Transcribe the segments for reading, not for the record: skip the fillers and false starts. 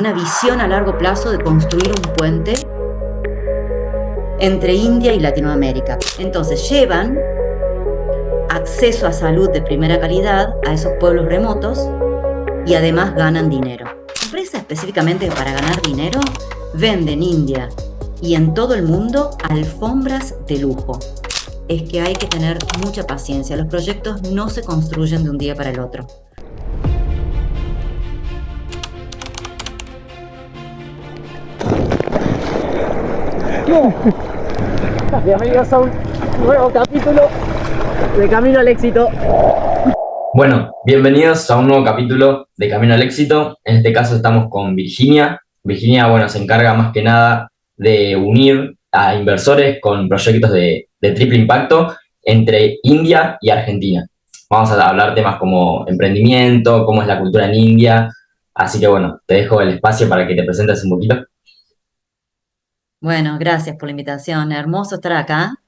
una visión a largo plazo de construir un puente entre India y Latinoamérica. Entonces llevan acceso a salud de primera calidad a esos pueblos remotos y además ganan dinero. La empresa específicamente para ganar dinero vende en India y en todo el mundo alfombras de lujo. Es que hay que tener mucha paciencia. Los proyectos no se construyen de un día para el otro. Bienvenidos a un nuevo capítulo de Camino al Éxito. Bueno, bienvenidos a un nuevo capítulo de Camino al Éxito. En este caso estamos con Virginia. Virginia, bueno, se encarga más que nada de unir a inversores con proyectos de triple impacto entre India y Argentina. Vamos a hablar temas como emprendimiento, cómo es la cultura en India. Así que bueno, te dejo el espacio para que te presentes un poquito. Bueno, gracias por la invitación. Hermoso estar acá.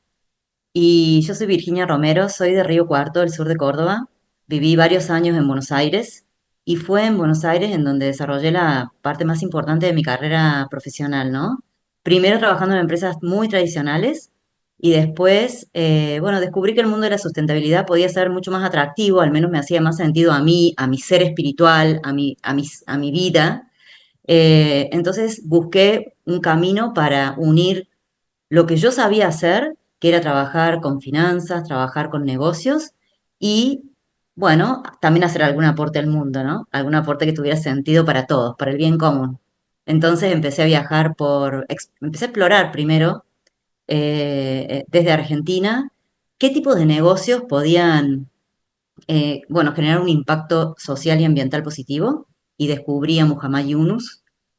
Y yo soy Virginia Romero, soy de Río Cuarto, del sur de Córdoba. Viví varios años en Buenos Aires y fue en Buenos Aires en donde desarrollé la parte más importante de mi carrera profesional, ¿no? Primero trabajando en empresas muy tradicionales y después, bueno, descubrí que el mundo de la sustentabilidad podía ser mucho más atractivo, al menos me hacía más sentido a mí, a mi ser espiritual, a mi vida. Entonces busqué un camino para unir lo que yo sabía hacer, que era trabajar con finanzas, trabajar con negocios y, bueno, también hacer algún aporte al mundo, ¿no? Algún aporte que tuviera sentido para todos, para el bien común. Entonces empecé a viajar empecé a explorar primero desde Argentina qué tipo de negocios podían, bueno, generar un impacto social y ambiental positivo y descubrí a Muhammad Yunus,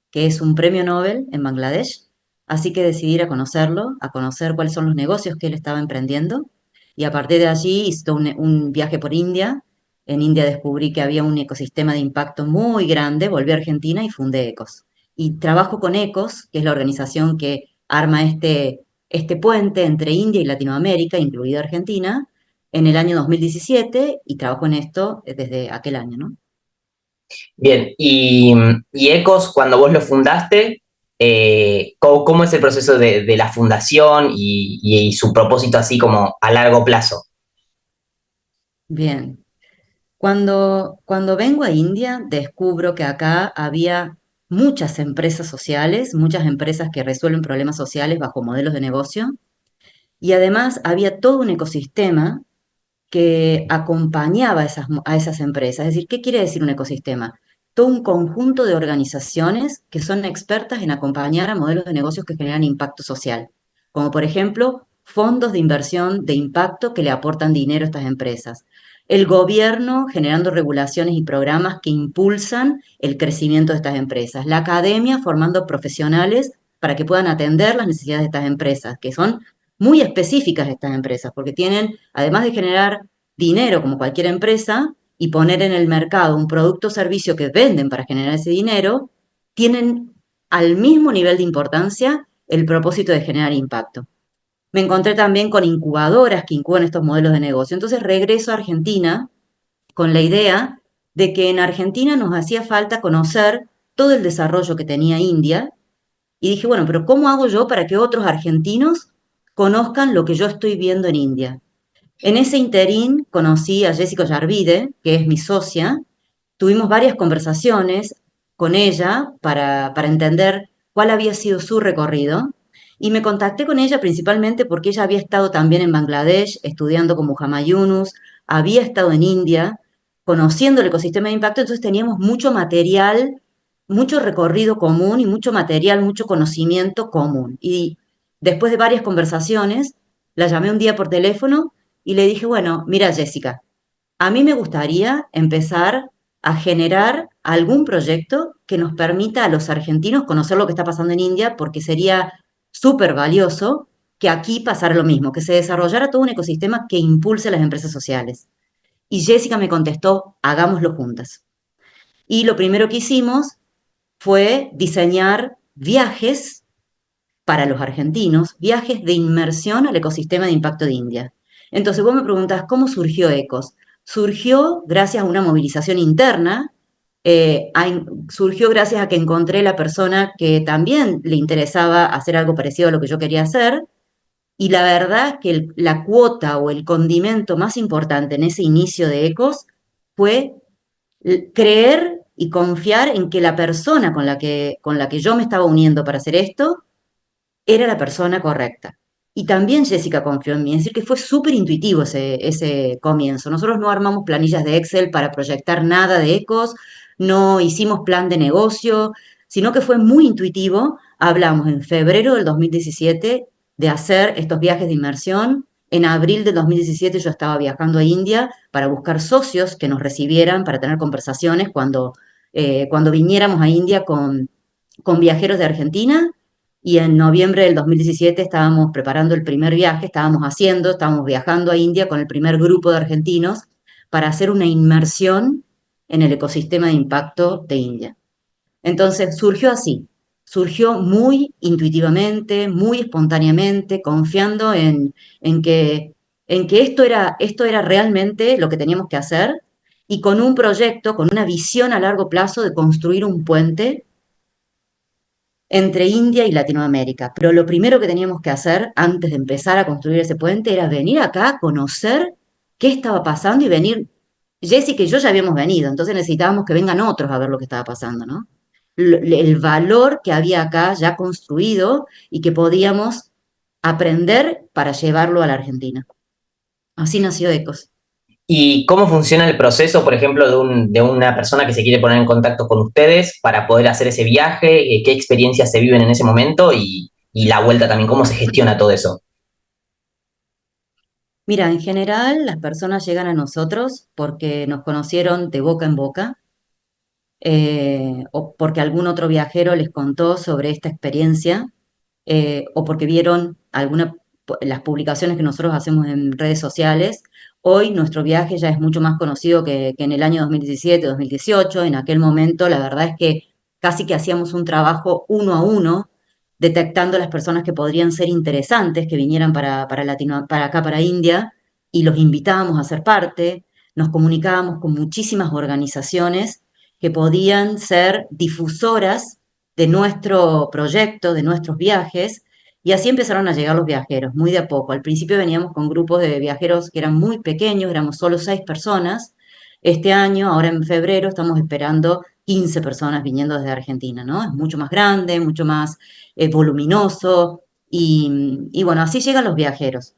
que es un premio Nobel en Bangladesh. Así que decidí ir a conocerlo, a conocer cuáles son los negocios que él estaba emprendiendo. Y a partir de allí hice un viaje por India. En India descubrí que había un ecosistema de impacto muy grande, volví a Argentina y fundé ECOS. Y trabajo con ECOS, que es la organización que arma este puente entre India y Latinoamérica, incluida Argentina, en el año 2017 y trabajo en esto desde aquel año, ¿no? Bien, y Ecos, cuando vos lo fundaste, ¿cómo es el proceso de la fundación y su propósito así como a largo plazo? Bien. Cuando vengo a India, descubro que acá había muchas empresas sociales, muchas empresas que resuelven problemas sociales bajo modelos de negocio, y además había todo un ecosistema que acompañaba a esas empresas. Es decir, ¿qué quiere decir un ecosistema? Todo un conjunto de organizaciones que son expertas en acompañar a modelos de negocios que generan impacto social, como por ejemplo fondos de inversión de impacto que le aportan dinero a estas empresas. El gobierno generando regulaciones y programas que impulsan el crecimiento de estas empresas. La academia formando profesionales para que puedan atender las necesidades de estas empresas, que son muy específicas estas empresas, porque tienen, además de generar dinero como cualquier empresa y poner en el mercado un producto o servicio que venden para generar ese dinero, tienen al mismo nivel de importancia el propósito de generar impacto. Me encontré también con incubadoras que incuban estos modelos de negocio. Entonces regreso a Argentina con la idea de que en Argentina nos hacía falta conocer todo el desarrollo que tenía India y dije, bueno, pero ¿cómo hago yo para que otros argentinos conozcan lo que yo estoy viendo en India? En ese interín conocí a Jessica Yarvide, que es mi socia. Tuvimos varias conversaciones con ella para entender cuál había sido su recorrido. Y me contacté con ella principalmente porque ella había estado también en Bangladesh estudiando con Muhammad Yunus, había estado en India conociendo el ecosistema de impacto, entonces teníamos mucho material, mucho recorrido común y mucho material, mucho conocimiento común. Y después de varias conversaciones, la llamé un día por teléfono y le dije, bueno, mira Jessica, a mí me gustaría empezar a generar algún proyecto que nos permita a los argentinos conocer lo que está pasando en India, porque sería súper valioso que aquí pasara lo mismo, que se desarrollara todo un ecosistema que impulse las empresas sociales. Y Jessica me contestó, hagámoslo juntas. Y lo primero que hicimos fue diseñar viajes para los argentinos, viajes de inmersión al ecosistema de impacto de India. Entonces vos me preguntás, ¿cómo surgió ECOS? Surgió gracias a una movilización interna surgió gracias a que encontré la persona que también le interesaba hacer algo parecido a lo que yo quería hacer. Y la verdad que la cuota o el condimento más importante en ese inicio de Ecos fue creer y confiar en que la persona con la que yo me estaba uniendo para hacer esto era la persona correcta. Y también Jessica confió en mí, es decir, que fue súper intuitivo ese comienzo. Nosotros no armamos planillas de Excel para proyectar nada de Ecos, no hicimos plan de negocio, sino que fue muy intuitivo. Hablamos en febrero del 2017 de hacer estos viajes de inmersión. En abril del 2017 yo estaba viajando a India para buscar socios que nos recibieran, para tener conversaciones cuando viniéramos a India con viajeros de Argentina, y en noviembre del 2017 estábamos preparando el primer viaje, estábamos viajando a India con el primer grupo de argentinos para hacer una inmersión en el ecosistema de impacto de India. Entonces surgió así, surgió muy intuitivamente, muy espontáneamente, confiando en que esto era realmente lo que teníamos que hacer, y con un proyecto, con una visión a largo plazo de construir un puente entre India y Latinoamérica. Pero lo primero que teníamos que hacer antes de empezar a construir ese puente era venir acá, conocer qué estaba pasando y venir. Jessica y yo ya habíamos venido, entonces necesitábamos que vengan otros a ver lo que estaba pasando, ¿no? El valor que había acá ya construido y que podíamos aprender para llevarlo a la Argentina. Así nació Ecos. ¿Y cómo funciona el proceso, por ejemplo, de una persona que se quiere poner en contacto con ustedes para poder hacer ese viaje? ¿Qué experiencias se viven en ese momento? Y la vuelta también, ¿cómo se gestiona todo eso? Mira, en general las personas llegan a nosotros porque nos conocieron de boca en boca, o porque algún otro viajero les contó sobre esta experiencia, o porque vieron las publicaciones que nosotros hacemos en redes sociales. Hoy nuestro viaje ya es mucho más conocido que en el año 2017, 2018. En aquel momento, la verdad es que casi que hacíamos un trabajo uno a uno, detectando las personas que podrían ser interesantes, que vinieran para acá, para India, y los invitábamos a ser parte. Nos comunicábamos con muchísimas organizaciones que podían ser difusoras de nuestro proyecto, de nuestros viajes, y así empezaron a llegar los viajeros, muy de a poco. Al principio veníamos con grupos de viajeros que eran muy pequeños, éramos solo 6 personas. Este año, ahora en febrero, estamos esperando 15 personas viniendo desde Argentina, ¿no? Es mucho más grande, mucho más voluminoso, y bueno, así llegan los viajeros.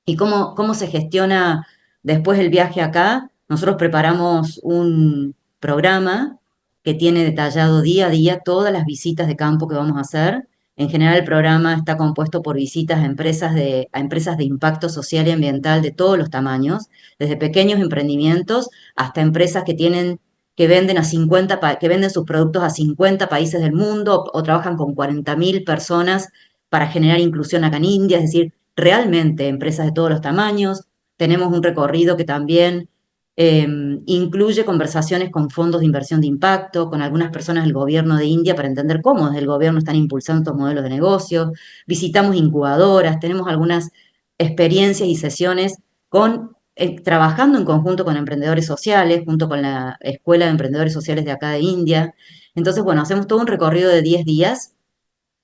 ¿Y cómo se gestiona después el viaje acá? Nosotros preparamos un programa que tiene detallado día a día todas las visitas de campo que vamos a hacer. En general, el programa está compuesto por visitas a empresas de impacto social y ambiental de todos los tamaños, desde pequeños emprendimientos hasta empresas que venden sus productos a 50 países del mundo, o trabajan con 40.000 personas para generar inclusión acá en India, es decir, realmente empresas de todos los tamaños. Tenemos un recorrido que también eh, incluye conversaciones con fondos de inversión de impacto, con algunas personas del gobierno de India para entender cómo desde el gobierno están impulsando estos modelos de negocio. Visitamos incubadoras, tenemos algunas experiencias y sesiones trabajando en conjunto con emprendedores sociales, junto con la Escuela de Emprendedores Sociales de acá de India. Entonces, bueno, hacemos todo un recorrido de 10 días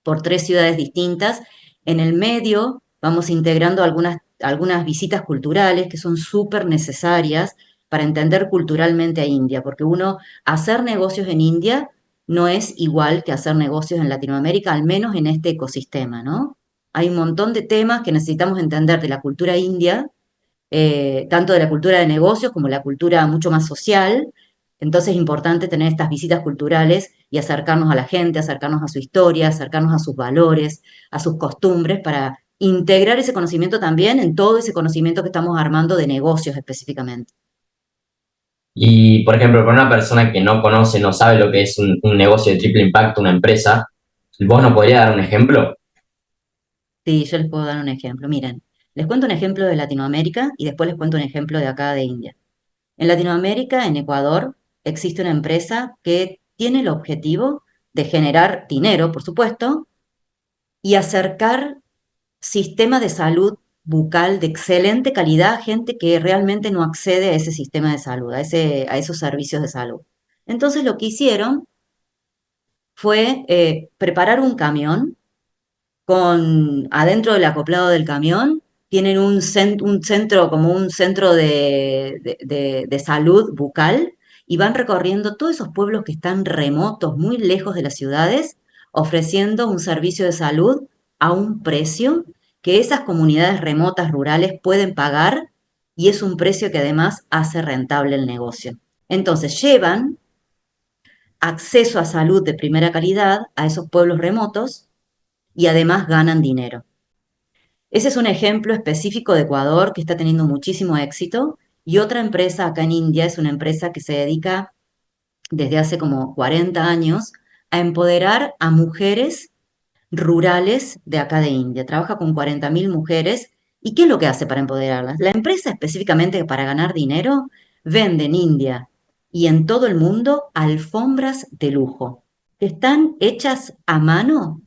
por 3 ciudades distintas. En el medio vamos integrando algunas visitas culturales que son súper necesarias para entender culturalmente a India, porque hacer negocios en India no es igual que hacer negocios en Latinoamérica, al menos en este ecosistema, ¿no? Hay un montón de temas que necesitamos entender de la cultura india, tanto de la cultura de negocios como la cultura mucho más social. Entonces es importante tener estas visitas culturales y acercarnos a la gente, acercarnos a su historia, acercarnos a sus valores, a sus costumbres, para integrar ese conocimiento también en todo ese conocimiento que estamos armando de negocios específicamente. Y, por ejemplo, para una persona que no conoce, no sabe lo que es un negocio de triple impacto, una empresa, ¿vos nos podrías dar un ejemplo? Sí, yo les puedo dar un ejemplo. Miren, les cuento un ejemplo de Latinoamérica y después les cuento un ejemplo de acá de India. En Latinoamérica, en Ecuador, existe una empresa que tiene el objetivo de generar dinero, por supuesto, y acercar sistema de salud bucal de excelente calidad a gente que realmente no accede a ese sistema de salud, a esos servicios de salud. Entonces lo que hicieron fue preparar un camión adentro del acoplado del camión, tienen un centro, como un centro de salud bucal, y van recorriendo todos esos pueblos que están remotos, muy lejos de las ciudades, ofreciendo un servicio de salud a un precio que esas comunidades remotas rurales pueden pagar, y es un precio que además hace rentable el negocio. Entonces llevan acceso a salud de primera calidad a esos pueblos remotos y además ganan dinero. Ese es un ejemplo específico de Ecuador que está teniendo muchísimo éxito, y otra empresa acá en India es una empresa que se dedica desde hace como 40 años a empoderar a mujeres rurales de acá de India. Trabaja con 40.000 mujeres. ¿Y qué es lo que hace para empoderarlas? La empresa, específicamente para ganar dinero, vende en India y en todo el mundo alfombras de lujo que están hechas a mano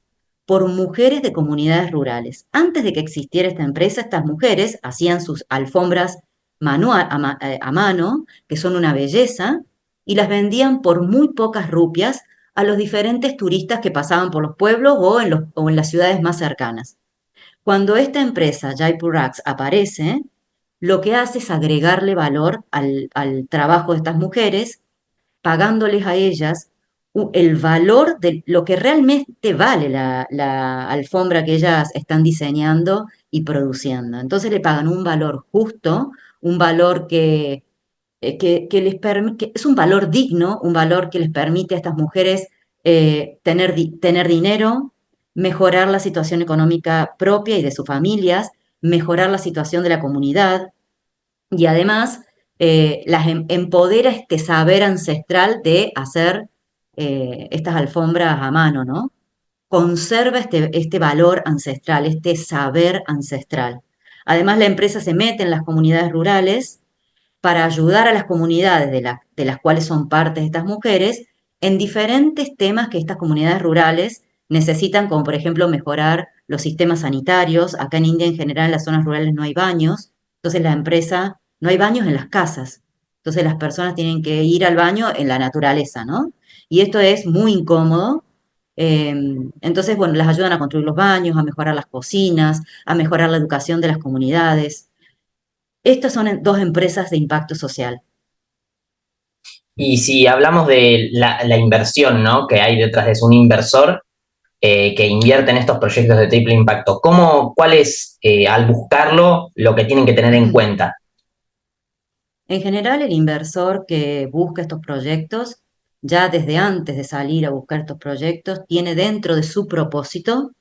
por mujeres de comunidades rurales. Antes de que existiera esta empresa, estas mujeres hacían sus alfombras a mano, que son una belleza, y las vendían por muy pocas rupias a los diferentes turistas que pasaban por los pueblos o en las ciudades más cercanas. Cuando esta empresa, Jaipur Rugs, aparece, lo que hace es agregarle valor al trabajo de estas mujeres, pagándoles a ellas el valor de lo que realmente vale la alfombra que ellas están diseñando y produciendo. Entonces le pagan un valor justo, un valor que es un valor digno, un valor que les permite a estas mujeres tener dinero, mejorar la situación económica propia y de sus familias, mejorar la situación de la comunidad, y además las empodera este saber ancestral de hacer estas alfombras a mano, ¿no? Conserva este valor ancestral, este saber ancestral. Además, la empresa se mete en las comunidades rurales para ayudar a las comunidades de las cuales son partes estas mujeres en diferentes temas que estas comunidades rurales necesitan, como por ejemplo mejorar los sistemas sanitarios. Acá en India en general en las zonas rurales no hay baños, entonces la empresa, no hay baños en las casas, entonces las personas tienen que ir al baño en la naturaleza, ¿no? Y esto es muy incómodo. eh, entonces, bueno, las ayudan a construir los baños, a mejorar las cocinas, a mejorar la educación de las comunidades. Estas son dos empresas de impacto social. Y si hablamos de la inversión, ¿no? Que hay detrás de eso, un inversor que invierte en estos proyectos de triple impacto, ¿cuál es, al buscarlo, lo que tienen que tener en cuenta? En general, el inversor que busca estos proyectos, ya desde antes de salir a buscar estos proyectos, tiene dentro de su propósito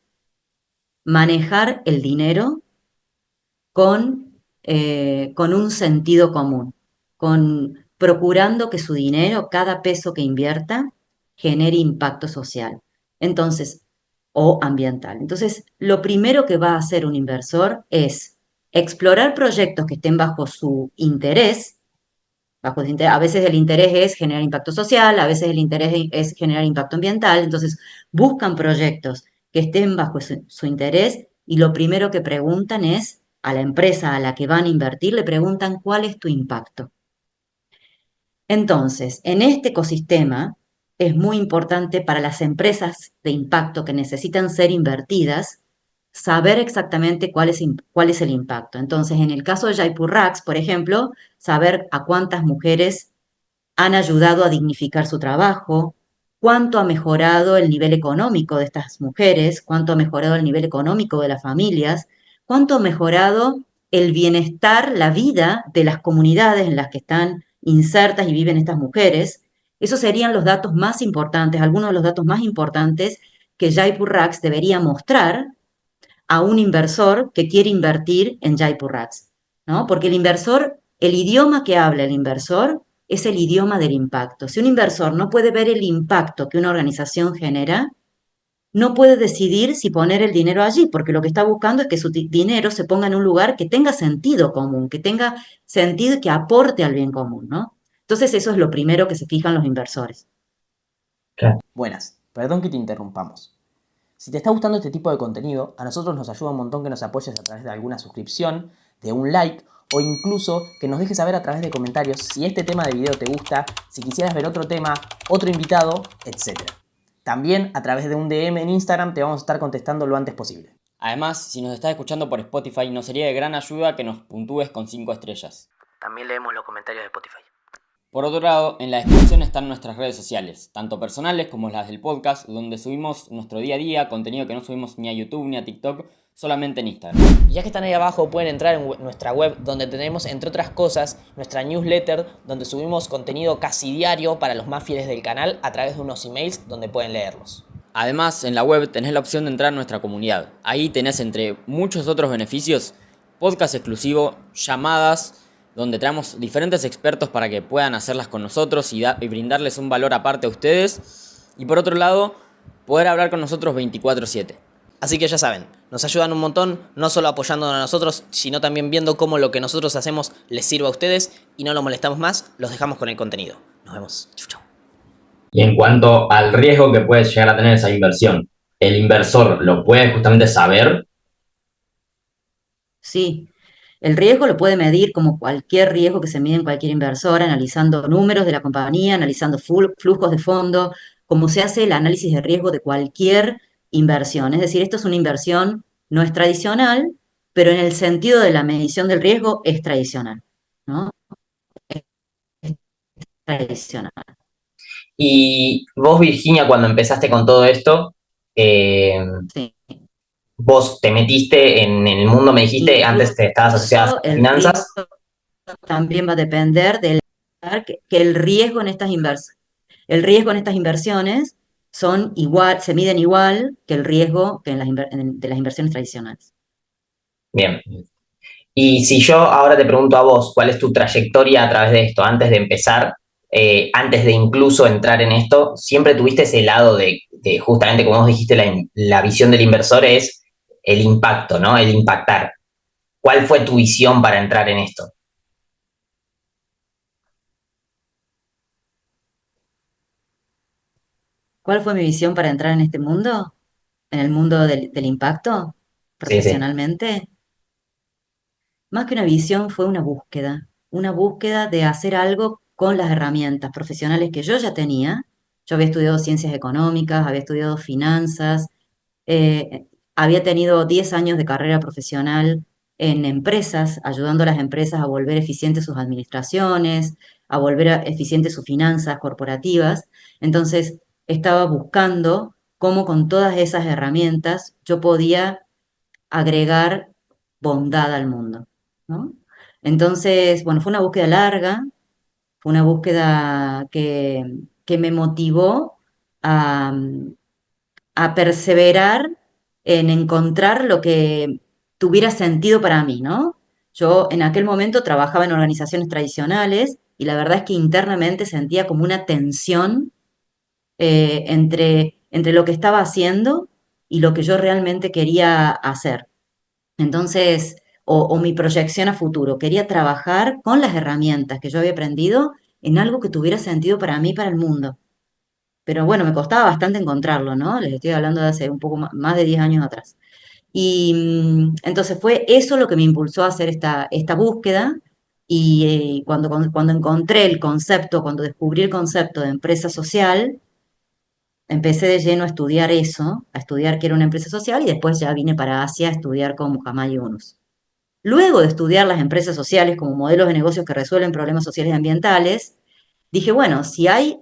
manejar el dinero con un sentido común, procurando que su dinero, cada peso que invierta, genere impacto social. Entonces, o ambiental. Entonces, lo primero que va a hacer un inversor es explorar proyectos que estén bajo su interés. A veces el interés es generar impacto social, a veces el interés es generar impacto ambiental. Entonces, buscan proyectos que estén bajo su interés, y lo primero que preguntan es a la empresa a la que van a invertir, le preguntan cuál es tu impacto. Entonces, en este ecosistema es muy importante para las empresas de impacto que necesitan ser invertidas saber exactamente cuál es el impacto. Entonces, en el caso de Jaipur Rugs, por ejemplo, saber a cuántas mujeres han ayudado a dignificar su trabajo, cuánto ha mejorado el nivel económico de estas mujeres, cuánto ha mejorado el nivel económico de las familias, cuánto ha mejorado el bienestar, la vida de las comunidades en las que están insertas y viven estas mujeres. Esos serían los datos más importantes, algunos de los datos más importantes que Jaipur Rugs debería mostrar a un inversor que quiere invertir en Jaipur Rugs, ¿no? Porque el idioma que habla el inversor es el idioma del impacto. Si un inversor no puede ver el impacto que una organización genera, no puede decidir si poner el dinero allí, porque lo que está buscando es que su dinero se ponga en un lugar que tenga sentido común, que tenga sentido y que aporte al bien común, ¿no? Entonces eso es lo primero que se fijan los inversores. Buenas, perdón que te interrumpamos. Si te está gustando este tipo de contenido, a nosotros nos ayuda un montón que nos apoyes a través de alguna suscripción de un like o incluso que nos dejes saber a través de comentarios si este tema de video te gusta, si quisieras ver otro tema, otro invitado, etc. También a través de un DM en Instagram te vamos a estar contestando lo antes posible. Además, si nos estás escuchando por Spotify, nos sería de gran ayuda que nos puntúes con 5 estrellas. También leemos los comentarios de Spotify. Por otro lado, en la descripción están nuestras redes sociales, tanto personales como las del podcast, donde subimos nuestro día a día, contenido que no subimos ni a YouTube ni a TikTok, solamente en Instagram. Y ya que están ahí abajo, pueden entrar en nuestra web, donde tenemos, entre otras cosas, nuestra newsletter, donde subimos contenido casi diario para los más fieles del canal a través de unos emails donde pueden leerlos. Además, en la web tenés la opción de entrar a nuestra comunidad. Ahí tenés, entre muchos otros beneficios, podcast exclusivo, llamadas, donde traemos diferentes expertos para que puedan hacerlas con nosotros y brindarles un valor aparte a ustedes. Y por otro lado, poder hablar con nosotros 24/7. Así que ya saben, nos ayudan un montón, no solo apoyándonos a nosotros, sino también viendo cómo lo que nosotros hacemos les sirve a ustedes y no lo molestamos más, los dejamos con el contenido. Nos vemos. Chau, chau. Y en cuanto al riesgo que puede llegar a tener esa inversión, ¿el inversor lo puede justamente saber? Sí, el riesgo lo puede medir como cualquier riesgo que se mide en cualquier inversor, analizando números de la compañía, analizando flujos de fondo, como se hace el análisis de riesgo de cualquier inversión. Es decir, esto es una inversión, no es tradicional, pero en el sentido de la medición del riesgo es tradicional, ¿no? Es tradicional. Y vos, Virginia, cuando empezaste con todo esto, Sí. vos te metiste en el mundo, me dijiste, antes te estabas asociada a El finanzas. riesgo también va a depender del que el riesgo en el riesgo en estas inversiones son igual, se miden igual que el riesgo que de las inversiones tradicionales. Bien. Y si yo ahora te pregunto a vos, ¿cuál es tu trayectoria a través de esto? Antes de empezar, antes de incluso entrar en esto, siempre tuviste ese lado de justamente, como vos dijiste, la visión del inversor es el impacto, ¿no? El impactar. ¿Cuál fue tu visión para entrar en esto? ¿Cuál fue mi visión para entrar en este mundo? ¿En el mundo del impacto? Sí, sí. Profesionalmente. Más que una visión, fue una búsqueda de hacer algo con las herramientas profesionales que yo ya tenía. Yo había estudiado ciencias económicas, había estudiado finanzas, eh, había tenido 10 años de carrera profesional en empresas, ayudando a las empresas a volver eficientes sus administraciones, a volver eficientes sus finanzas corporativas. Entonces, estaba buscando cómo con todas esas herramientas yo podía agregar bondad al mundo, ¿no? Entonces, bueno, fue una búsqueda larga, fue una búsqueda que me motivó a, a perseverar en encontrar lo que tuviera sentido para mí, ¿no? Yo en aquel momento trabajaba en organizaciones tradicionales y la verdad es que internamente sentía como una tensión entre lo que estaba haciendo y lo que yo realmente quería hacer. Entonces, o mi proyección a futuro, quería trabajar con las herramientas que yo había aprendido en algo que tuviera sentido para mí, para el mundo. Pero bueno, me costaba bastante encontrarlo, ¿no? Les estoy hablando de hace un poco más de 10 años atrás. Y entonces fue eso lo que me impulsó a hacer esta búsqueda. Y cuando encontré el concepto, cuando descubrí el concepto de empresa social, empecé de lleno a estudiar eso, a estudiar qué era una empresa social y después ya vine para Asia a estudiar con Muhammad Yunus. Luego de estudiar las empresas sociales como modelos de negocios que resuelven problemas sociales y ambientales, dije, bueno, si hay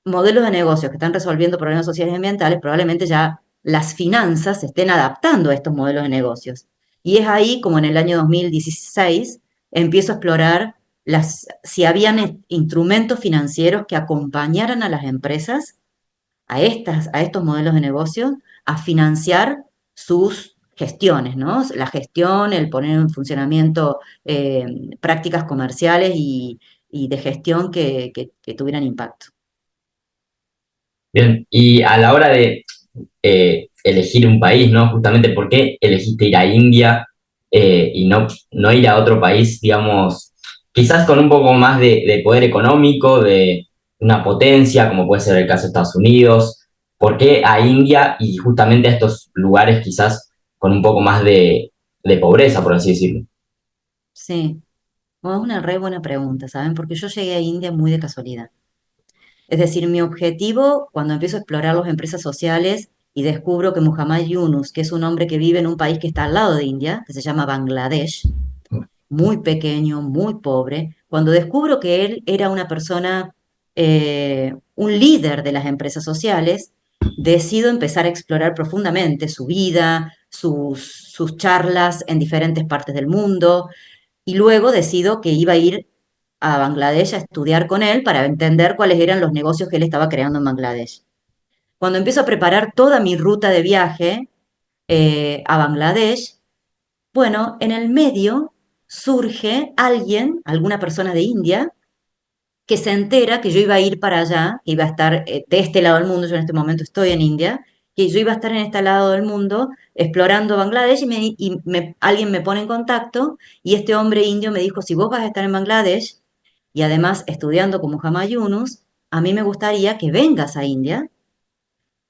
modelos de negocios que están resolviendo problemas sociales y ambientales, probablemente ya las finanzas se estén adaptando a estos modelos de negocios. Y es ahí como en el año 2016 empiezo a explorar si habían instrumentos financieros que acompañaran a las empresas a estos modelos de negocio a financiar sus gestiones, ¿no? La gestión, el poner en funcionamiento prácticas comerciales y de gestión que tuvieran impacto. Bien, y a la hora de elegir un país, ¿no? Justamente, ¿por qué elegiste ir a India y no ir a otro país, digamos, quizás con un poco más de poder económico, de una potencia, como puede ser el caso de Estados Unidos? ¿Por qué a India y justamente a estos lugares quizás con un poco más de pobreza, por así decirlo? Sí. Bueno, es una re buena pregunta, ¿saben? Porque yo llegué a India muy de casualidad. Es decir, mi objetivo cuando empiezo a explorar las empresas sociales y descubro que Muhammad Yunus, que es un hombre que vive en un país que está al lado de India, que se llama Bangladesh, muy pequeño, muy pobre, cuando descubro que él era una persona, un líder de las empresas sociales, decido empezar a explorar profundamente su vida, sus charlas en diferentes partes del mundo, y luego decido que iba a ir a Bangladesh a estudiar con él para entender cuáles eran los negocios que él estaba creando en Bangladesh. Cuando empiezo a preparar toda mi ruta de viaje a Bangladesh, bueno, en el medio surge alguien, alguna persona de India, que se entera que yo iba a ir para allá, que iba a estar de este lado del mundo, yo en este momento estoy en India, que yo iba a estar en este lado del mundo explorando Bangladesh alguien me pone en contacto y este hombre indio me dijo, si vos vas a estar en Bangladesh y además estudiando con Muhammad Yunus, a mí me gustaría que vengas a India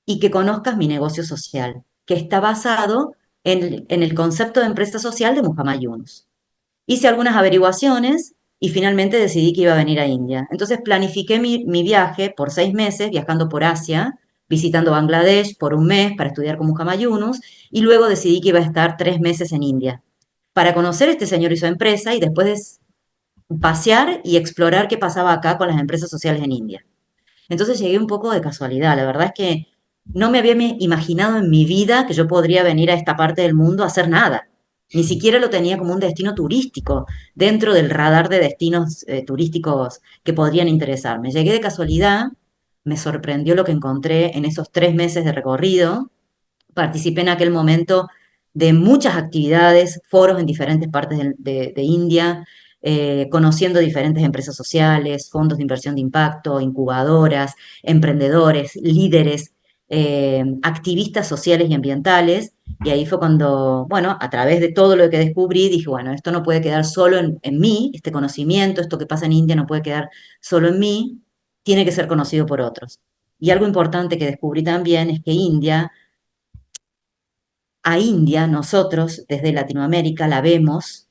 y que conozcas mi negocio social, que está basado en el concepto de empresa social de Muhammad Yunus. Hice algunas averiguaciones y finalmente decidí que iba a venir a India. Entonces planifiqué mi viaje por 6 meses, viajando por Asia, visitando Bangladesh por un mes para estudiar con Muhammad Yunus, y luego decidí que iba a estar 3 meses en India para conocer a este señor y su empresa y después pasear y explorar qué pasaba acá con las empresas sociales en India. Entonces llegué un poco de casualidad. La verdad es que no me había imaginado en mi vida que yo podría venir a esta parte del mundo a hacer nada. Ni siquiera lo tenía como un destino turístico dentro del radar de destinos turísticos que podrían interesarme. Llegué de casualidad, me sorprendió lo que encontré en esos 3 meses de recorrido. Participé en aquel momento de muchas actividades, foros en diferentes partes de India, conociendo diferentes empresas sociales, fondos de inversión de impacto, incubadoras, emprendedores, líderes, activistas sociales y ambientales. Y ahí fue cuando, bueno, a través de todo lo que descubrí, dije, bueno, esto no puede quedar solo en mí, este conocimiento, esto que pasa en India no puede quedar solo en mí, tiene que ser conocido por otros. Y algo importante que descubrí también es que India, a India nosotros desde Latinoamérica la vemos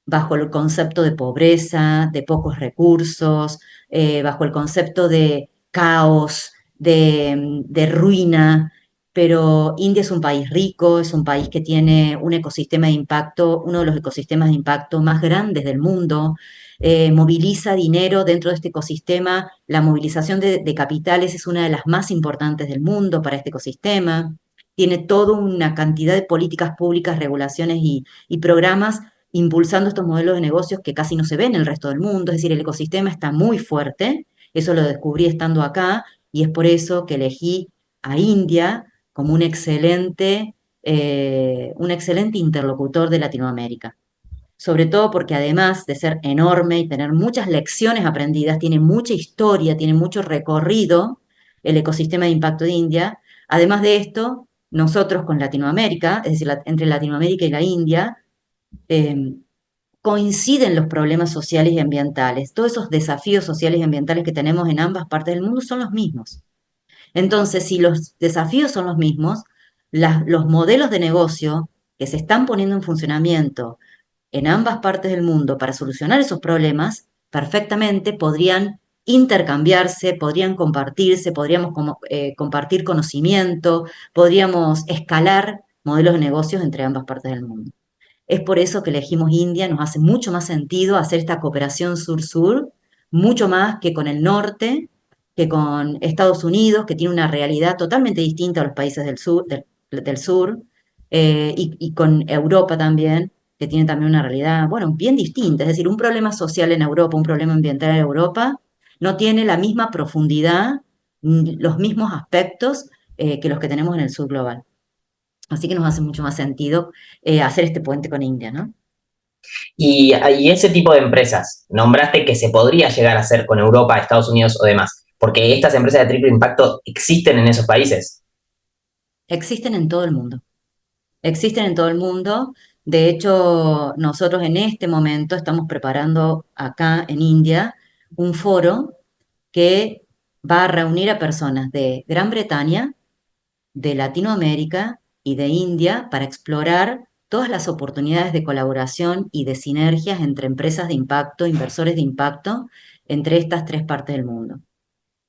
bajo el concepto de pobreza, de pocos recursos, bajo el concepto de caos, de ruina, pero India es un país rico, es un país que tiene un ecosistema de impacto, uno de los ecosistemas de impacto más grandes del mundo, moviliza dinero dentro de este ecosistema, la movilización de capitales es una de las más importantes del mundo para este ecosistema, tiene toda una cantidad de políticas públicas, regulaciones y programas impulsando estos modelos de negocios que casi no se ven en el resto del mundo, es decir, el ecosistema está muy fuerte, eso lo descubrí estando acá y es por eso que elegí a India como un excelente interlocutor de Latinoamérica. Sobre todo porque además de ser enorme y tener muchas lecciones aprendidas, tiene mucha historia, tiene mucho recorrido el ecosistema de impacto de India. Además de esto, nosotros con Latinoamérica, es decir, entre Latinoamérica y la India, eh, coinciden los problemas sociales y ambientales. Todos esos desafíos sociales y ambientales que tenemos en ambas partes del mundo son los mismos. Entonces, si los desafíos son los mismos, los modelos de negocio que se están poniendo en funcionamiento en ambas partes del mundo para solucionar esos problemas, perfectamente podrían intercambiarse, podrían compartirse, podríamos compartir conocimiento, podríamos escalar modelos de negocios entre ambas partes del mundo. Es por eso que elegimos India, nos hace mucho más sentido hacer esta cooperación sur-sur, mucho más que con el norte, que con Estados Unidos, que tiene una realidad totalmente distinta a los países del sur, y con Europa también, que tiene también una realidad, bueno, bien distinta. Es decir, un problema social en Europa, un problema ambiental en Europa, no tiene la misma profundidad, ni los mismos aspectos que los que tenemos en el sur global. Así que nos hace mucho más sentido hacer este puente con India, ¿no? Y ese tipo de empresas, nombraste que se podría llegar a hacer con Europa, Estados Unidos o demás, porque estas empresas de triple impacto existen en esos países. Existen en todo el mundo. Existen en todo el mundo. De hecho, nosotros en este momento estamos preparando acá en India un foro que va a reunir a personas de Gran Bretaña, de Latinoamérica y de India para explorar todas las oportunidades de colaboración y de sinergias entre empresas de impacto, inversores de impacto, entre estas tres partes del mundo.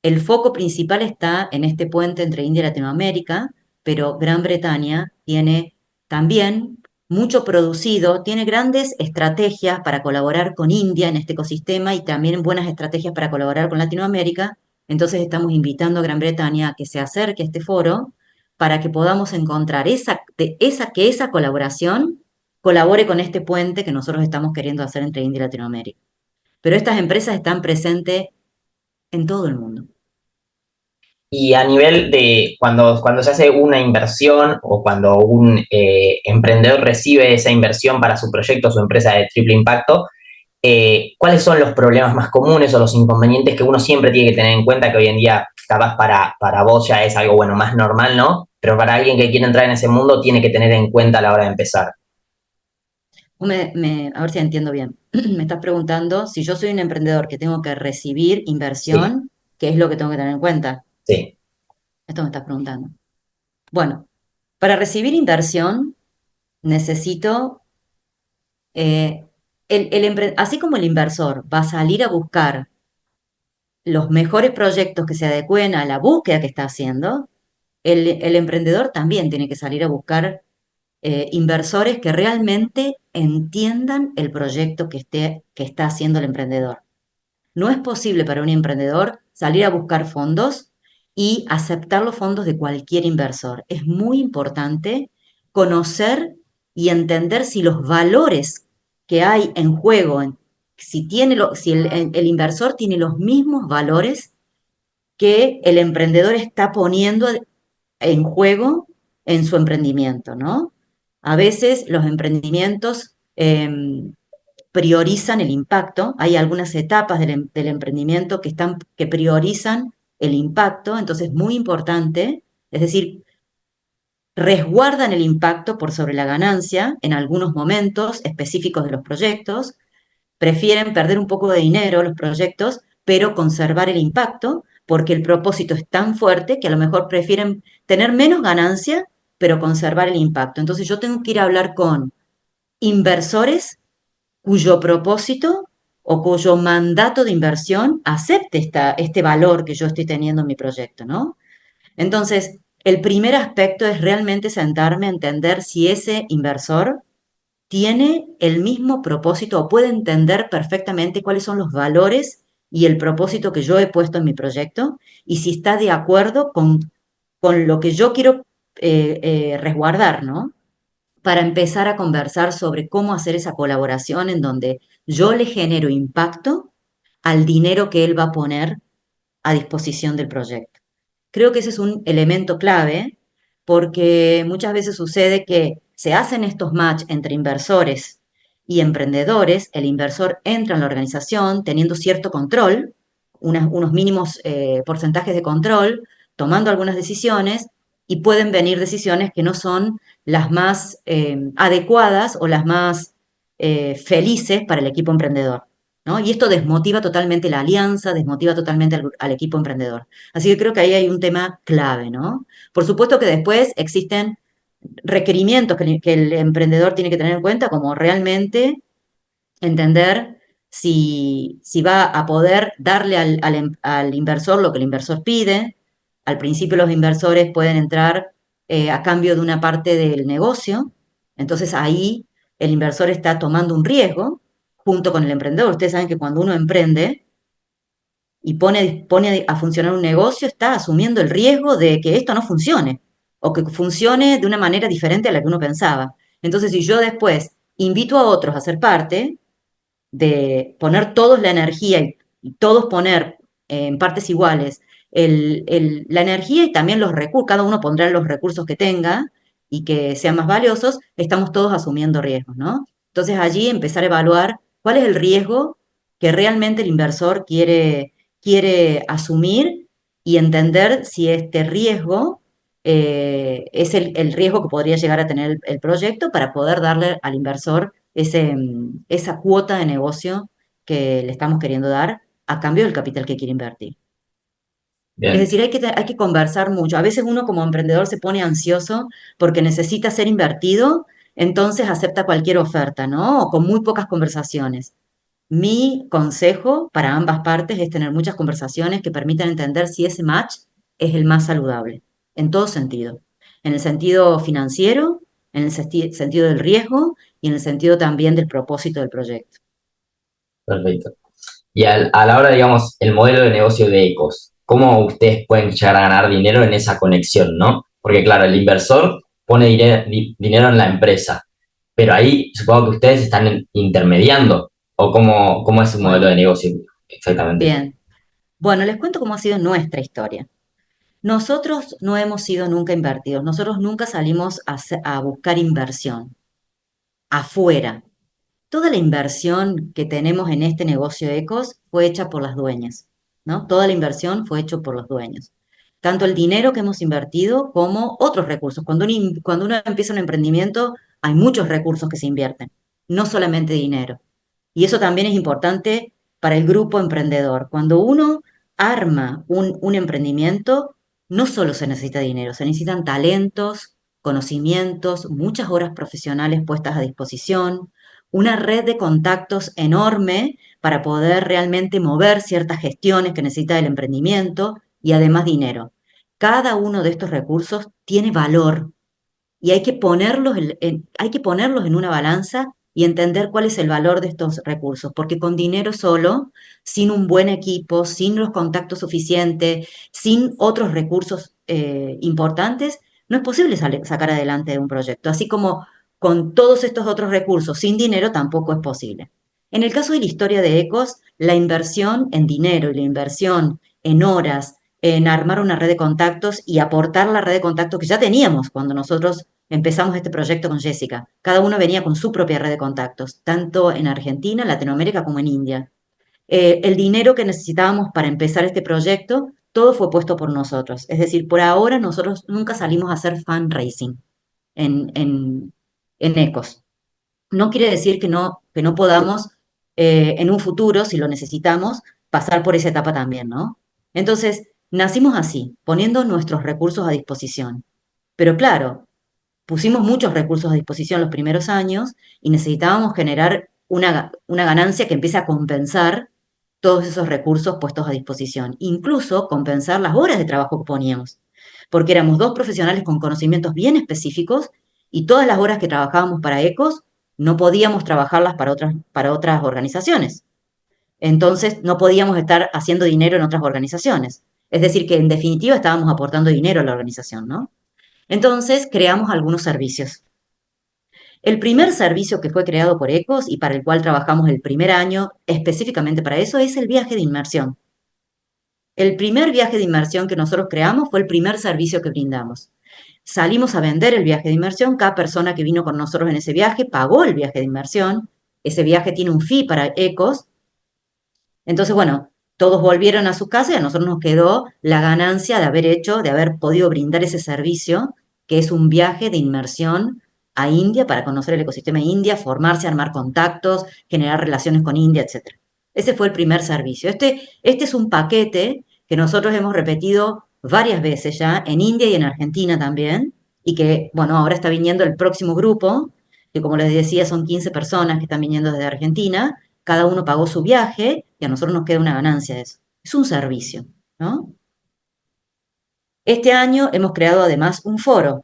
El foco principal está en este puente entre India y Latinoamérica, pero Gran Bretaña tiene también mucho producido, tiene grandes estrategias para colaborar con India en este ecosistema y también buenas estrategias para colaborar con Latinoamérica. Entonces estamos invitando a Gran Bretaña a que se acerque a este foro para que podamos encontrar que esa colaboración colabore con este puente que nosotros estamos queriendo hacer entre India y Latinoamérica. Pero estas empresas están presentes en todo el mundo. Y a nivel de cuando se hace una inversión o cuando un emprendedor recibe esa inversión para su proyecto, su empresa de triple impacto, ¿cuáles son los problemas más comunes o los inconvenientes que uno siempre tiene que tener en cuenta que hoy en día capaz para vos ya es algo bueno, más normal, ¿no? Pero para alguien que quiere entrar en ese mundo tiene que tener en cuenta a la hora de empezar. A ver si entiendo bien. Me estás preguntando si yo soy un emprendedor que tengo que recibir Sí, inversión, ¿qué es lo que tengo que tener en cuenta? sí, Esto me estás preguntando. Bueno, para recibir inversión necesito, así como el inversor va a salir a buscar los mejores proyectos que se adecúen a la búsqueda que está haciendo, el emprendedor también tiene que salir a buscar inversores que realmente entiendan el proyecto que está haciendo el emprendedor. No es posible para un emprendedor salir a buscar fondos y aceptar los fondos de cualquier inversor. Es muy importante conocer y entender si los valores que hay en juego, si el inversor tiene los mismos valores que el emprendedor está poniendo en juego en su emprendimiento, ¿no? A veces los emprendimientos priorizan el impacto, hay algunas etapas del emprendimiento que priorizan el impacto, entonces es muy importante, es decir, resguardan el impacto por sobre la ganancia en algunos momentos específicos de los proyectos, prefieren perder un poco de dinero los proyectos, pero conservar el impacto, porque el propósito es tan fuerte que a lo mejor prefieren tener menos ganancia, pero conservar el impacto. Entonces yo tengo que ir a hablar con inversores cuyo propósito o cuyo mandato de inversión acepte este valor que yo estoy teniendo en mi proyecto, ¿no? Entonces, el primer aspecto es realmente sentarme a entender si ese inversor tiene el mismo propósito o puede entender perfectamente cuáles son los valores y el propósito que yo he puesto en mi proyecto y si está de acuerdo con lo que yo quiero resguardar, ¿no? Para empezar a conversar sobre cómo hacer esa colaboración en donde yo le genero impacto al dinero que él va a poner a disposición del proyecto. Creo que ese es un elemento clave porque muchas veces sucede que se hacen estos match entre inversores y emprendedores, el inversor entra en la organización teniendo cierto control, unos mínimos porcentajes de control, tomando algunas decisiones y pueden venir decisiones que no son las más adecuadas o las más felices para el equipo emprendedor, ¿no? Y esto desmotiva totalmente la alianza, desmotiva totalmente al equipo emprendedor. Así que creo que ahí hay un tema clave, ¿no? Por supuesto que después existen requerimientos que el emprendedor tiene que tener en cuenta, como realmente entender si va a poder darle al inversor lo que el inversor pide. Al principio los inversores pueden entrar a cambio de una parte del negocio, entonces ahí el inversor está tomando un riesgo junto con el emprendedor. Ustedes saben que cuando uno emprende, y pone a funcionar un negocio, está asumiendo el riesgo de que esto no funcione o que funcione de una manera diferente a la que uno pensaba. Entonces, si yo después invito a otros a ser parte de poner todos la energía y todos poner en partes iguales la energía y también los recursos, cada uno pondrá los recursos que tenga y que sean más valiosos, estamos todos asumiendo riesgos, ¿no? Entonces allí empezar a evaluar cuál es el riesgo que realmente el inversor quiere asumir y entender si este riesgo es el riesgo que podría llegar a tener el proyecto para poder darle al inversor esa cuota de negocio que le estamos queriendo dar a cambio del capital que quiere invertir. Es Bien. decir, hay que conversar mucho. A veces uno como emprendedor se pone ansioso porque necesita ser invertido entonces acepta cualquier oferta, ¿no? O con muy pocas conversaciones. Mi consejo para ambas partes es tener muchas conversaciones que permitan entender si ese match es el más saludable, en todo sentido. En el sentido financiero, en el sentido del riesgo y en el sentido también del propósito del proyecto. Perfecto. Y a la hora, digamos, el modelo de negocio de Ecos, ¿cómo ustedes pueden llegar a ganar dinero en esa conexión, no? Porque claro, el inversor pone dinero en la empresa, pero ahí supongo que ustedes están intermediando, o cómo es su modelo Bueno, de negocio exactamente. bien. Bueno, les cuento cómo ha sido nuestra historia. Nosotros no hemos sido nunca invertidos, nosotros nunca salimos a buscar inversión afuera. Toda la inversión que tenemos en este negocio Ecos fue hecha por las dueñas, ¿no? Toda la inversión fue hecha por los dueños. Tanto el dinero que hemos invertido como otros recursos. Cuando uno empieza un emprendimiento, hay muchos recursos que se invierten, no solamente dinero. Y eso también es importante para el grupo emprendedor. Cuando uno arma un emprendimiento, no solo se necesita dinero, se necesitan talentos, conocimientos, muchas horas profesionales puestas a disposición, una red de contactos enorme para poder realmente mover ciertas gestiones que necesita el emprendimiento y además dinero. Cada uno de estos recursos tiene valor y hay que ponerlos en una balanza y entender cuál es el valor de estos recursos, porque con dinero solo, sin un buen equipo, sin los contactos suficientes, sin otros recursos importantes, no es posible sacar adelante un proyecto. Así como con todos estos otros recursos, sin dinero tampoco es posible. En el caso de la historia de Ecos, la inversión en dinero y la inversión en horas, en armar una red de contactos y aportar la red de contactos que ya teníamos cuando nosotros empezamos este proyecto con Jessica. Cada uno venía con su propia red de contactos, tanto en Argentina, Latinoamérica como en India. El dinero que necesitábamos para empezar este proyecto, todo fue puesto por nosotros. Es decir, por ahora nosotros nunca salimos a hacer fundraising en, en, en Ecos. No quiere decir que no podamos en un futuro, si lo necesitamos, pasar por esa etapa también, ¿no? Entonces, nacimos así, poniendo nuestros recursos a disposición. Pero claro, pusimos muchos recursos a disposición los primeros años y necesitábamos generar una ganancia que empiece a compensar todos esos recursos puestos a disposición, incluso compensar las horas de trabajo que poníamos, porque éramos dos profesionales con conocimientos bien específicos y todas las horas que trabajábamos para ECOS no podíamos trabajarlas para otras organizaciones. Entonces no podíamos estar haciendo dinero en otras organizaciones. Es decir, que en definitiva estábamos aportando dinero a la organización, ¿no? Entonces creamos algunos servicios. El primer servicio que fue creado por ECOS y para el cual trabajamos el primer año específicamente para eso es el viaje de inmersión. El primer viaje de inmersión que nosotros creamos fue el primer servicio que brindamos. Salimos a vender el viaje de inmersión, cada persona que vino con nosotros en ese viaje pagó el viaje de inmersión, ese viaje tiene un fee para ECOS, entonces bueno, todos volvieron a su casa y a nosotros nos quedó la ganancia de haber podido brindar ese servicio, que es un viaje de inmersión a India para conocer el ecosistema de India, formarse, armar contactos, generar relaciones con India, etcétera. Ese fue el primer servicio. Este es un paquete que nosotros hemos repetido varias veces ya, en India y en Argentina también, y que, bueno, ahora está viniendo el próximo grupo, que como les decía son 15 personas que están viniendo desde Argentina, cada uno pagó su viaje y a nosotros nos queda una ganancia de eso. Es un servicio, ¿no? Este año hemos creado además un foro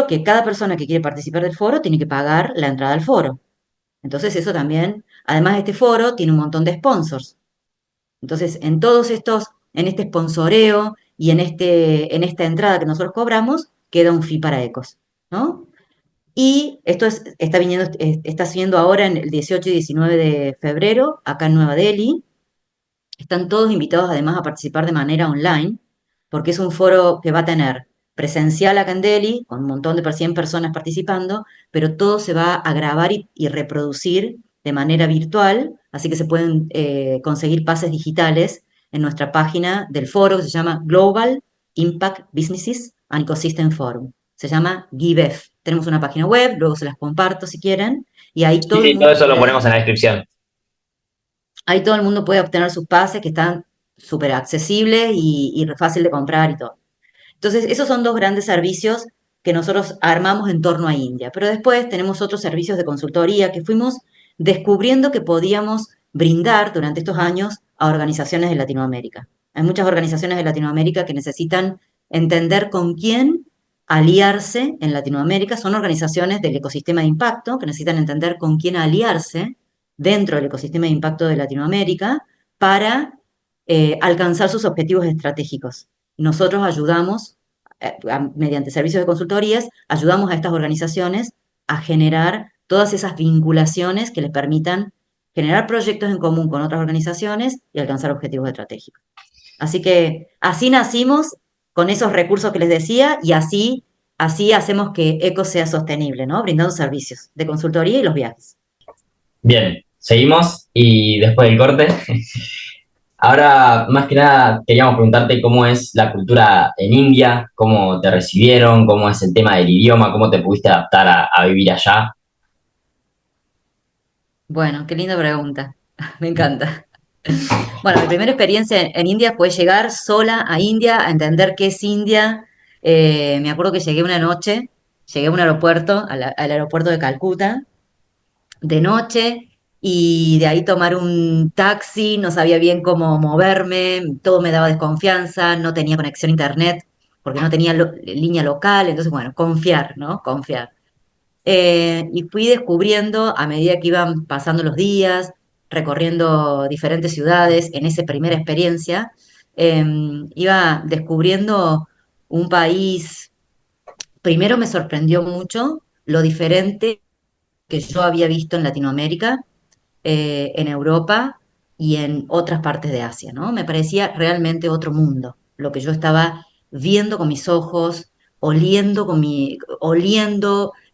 que cada persona que quiere participar del foro tiene que pagar la entrada al foro. Entonces eso también, además este foro tiene un montón de sponsors. Entonces en todos estos, en este sponsoreo y en esta entrada que nosotros cobramos, queda un fee para Ecos, ¿no? Y está siendo ahora en el 18 y 19 de febrero, acá en Nueva Delhi. Están todos invitados además a participar de manera online, porque es un foro que va a tener presencial acá en Delhi, con un montón de 100 personas participando, pero todo se va a grabar y reproducir de manera virtual, así que se pueden conseguir pases digitales en nuestra página del foro que se llama Global Impact Businesses and Ecosystem Forum. Se llama GIBEF. Tenemos una página web, luego se las comparto si quieren, y Sí, sí, todo eso lo ponemos en la descripción. ahí todo el mundo puede obtener sus pases que están súper accesibles y fácil de comprar y todo. Entonces, esos son dos grandes servicios que nosotros armamos en torno a India. Pero después tenemos otros servicios de consultoría que fuimos descubriendo que podíamos brindar durante estos años a organizaciones de Latinoamérica. Hay muchas organizaciones de Latinoamérica que necesitan entender con quién aliarse en Latinoamérica. Son organizaciones del ecosistema de impacto que necesitan entender con quién aliarse dentro del ecosistema de impacto de Latinoamérica para alcanzar sus objetivos estratégicos. Nosotros ayudamos, mediante servicios de consultorías, ayudamos a estas organizaciones a generar todas esas vinculaciones que les permitan generar proyectos en común con otras organizaciones y alcanzar objetivos estratégicos. Así que así nacimos con esos recursos que les decía y así hacemos que ECO sea sostenible, ¿no? Brindando servicios de consultoría y los viajes. Bien, seguimos y después del corte. Ahora, más que nada, queríamos preguntarte cómo es la cultura en India, cómo te recibieron, cómo es el tema del idioma, cómo te pudiste adaptar a vivir allá. Bueno, qué linda pregunta. Me encanta. Bueno, mi primera experiencia en India fue llegar sola a India, a entender qué es India. Me acuerdo que llegué una noche, llegué a un aeropuerto, al aeropuerto de Calcuta, de noche, y de ahí tomar un taxi, no sabía bien cómo moverme, todo me daba desconfianza, no tenía conexión a internet, porque no tenía línea local, entonces, bueno, confiar, ¿no? Confiar. Y fui descubriendo a medida que iban pasando los días, recorriendo diferentes ciudades, en esa primera experiencia, iba descubriendo un país, primero me sorprendió mucho lo diferente que yo había visto en Latinoamérica, en Europa y en otras partes de Asia, ¿no? Me parecía realmente otro mundo, lo que yo estaba viendo con mis ojos, oliendo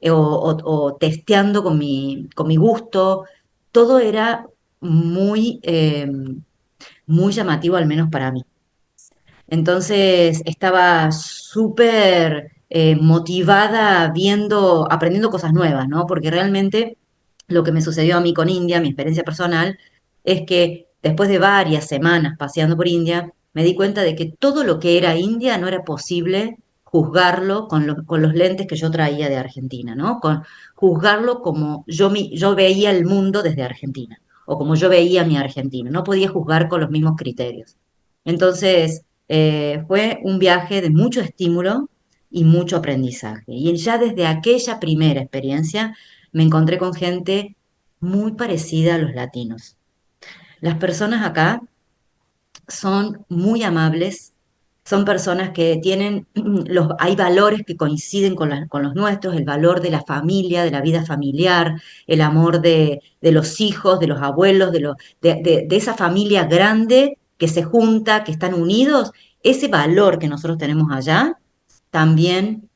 o testeando con mi gusto, todo era muy, muy llamativo, al menos para mí. Entonces estaba súper motivada viendo, aprendiendo cosas nuevas, ¿no? Porque realmente lo que me sucedió a mí con India, mi experiencia personal, es que después de varias semanas paseando por India, me di cuenta de que todo lo que era India no era posible juzgarlo con los lentes que yo traía de Argentina, ¿no? Juzgarlo como yo veía el mundo desde Argentina, o como yo veía mi Argentina. No podía juzgar con los mismos criterios. Entonces, fue un viaje de mucho estímulo y mucho aprendizaje. Y ya desde aquella primera experiencia me encontré con gente muy parecida a los latinos. Las personas acá son muy amables, son personas que tienen, hay valores que coinciden con los nuestros, el valor de la familia, de la vida familiar, el amor de los hijos, de los abuelos, de esa familia grande que se junta, que están unidos. Ese valor que nosotros tenemos allá también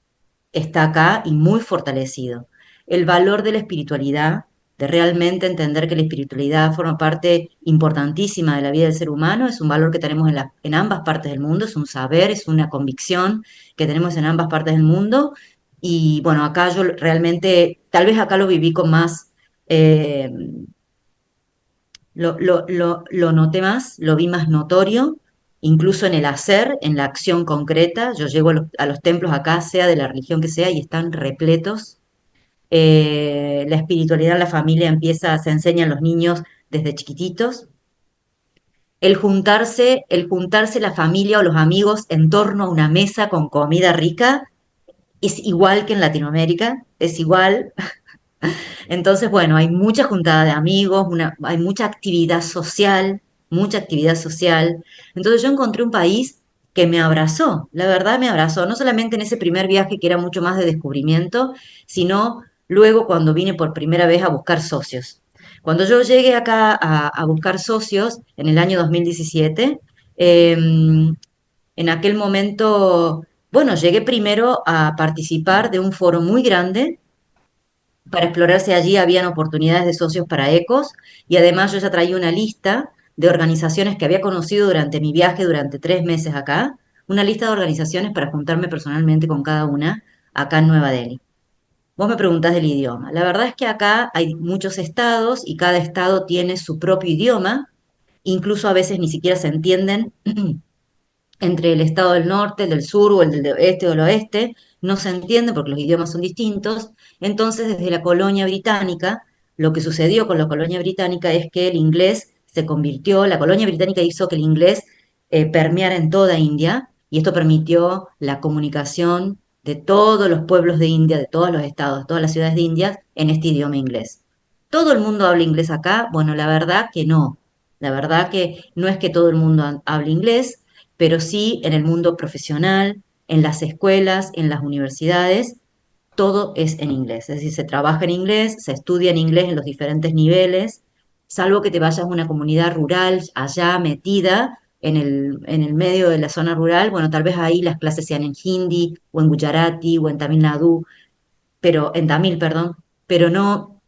está acá y muy fortalecido. El valor de la espiritualidad, de realmente entender que la espiritualidad forma parte importantísima de la vida del ser humano, es un valor que tenemos en ambas partes del mundo, es un saber, es una convicción que tenemos en ambas partes del mundo. Y bueno, acá yo realmente, tal vez acá lo viví con más, eh, lo noté más, lo vi más notorio, incluso en el hacer, en la acción concreta. Yo llego a los templos acá, sea de la religión que sea, y están repletos. La espiritualidad en la familia se enseña a los niños desde chiquititos. El juntarse la familia o los amigos en torno a una mesa con comida rica es igual que en Latinoamérica, es igual. Entonces, bueno, hay mucha juntada de amigos, hay mucha actividad social, mucha actividad social. Entonces yo encontré un país que me abrazó, la verdad me abrazó, no solamente en ese primer viaje que era mucho más de descubrimiento, sino luego cuando vine por primera vez a buscar socios. Cuando yo llegué acá a buscar socios en el año 2017, en aquel momento, bueno, llegué primero a participar de un foro muy grande para explorar si allí habían oportunidades de socios para ECOS, y además yo ya traía una lista de organizaciones que había conocido durante mi viaje durante 3 meses acá, una lista de organizaciones para juntarme personalmente con cada una acá en Nueva Delhi. Vos me preguntás del idioma. La verdad es que acá hay muchos estados y cada estado tiene su propio idioma, incluso a veces ni siquiera se entienden entre el estado del norte, el del sur o el del este o el oeste, no se entiende porque los idiomas son distintos. Entonces, desde la colonia británica, lo que sucedió con la colonia británica es que el inglés se convirtió, la colonia británica hizo que el inglés permeara en toda India y esto permitió la comunicación de todos los pueblos de India, de todos los estados, todas las ciudades de India en este idioma inglés. ¿Todo el mundo habla inglés acá? Bueno, la verdad que no. La verdad que no es que todo el mundo hable inglés, pero sí en el mundo profesional, en las escuelas, en las universidades, todo es en inglés. Es decir, se trabaja en inglés, se estudia en inglés en los diferentes niveles, salvo que te vayas a una comunidad rural allá metida en el medio de la zona rural, bueno, tal vez ahí las clases sean en hindi o en gujarati o en Tamil Nadu, pero en Tamil, perdón, pero no,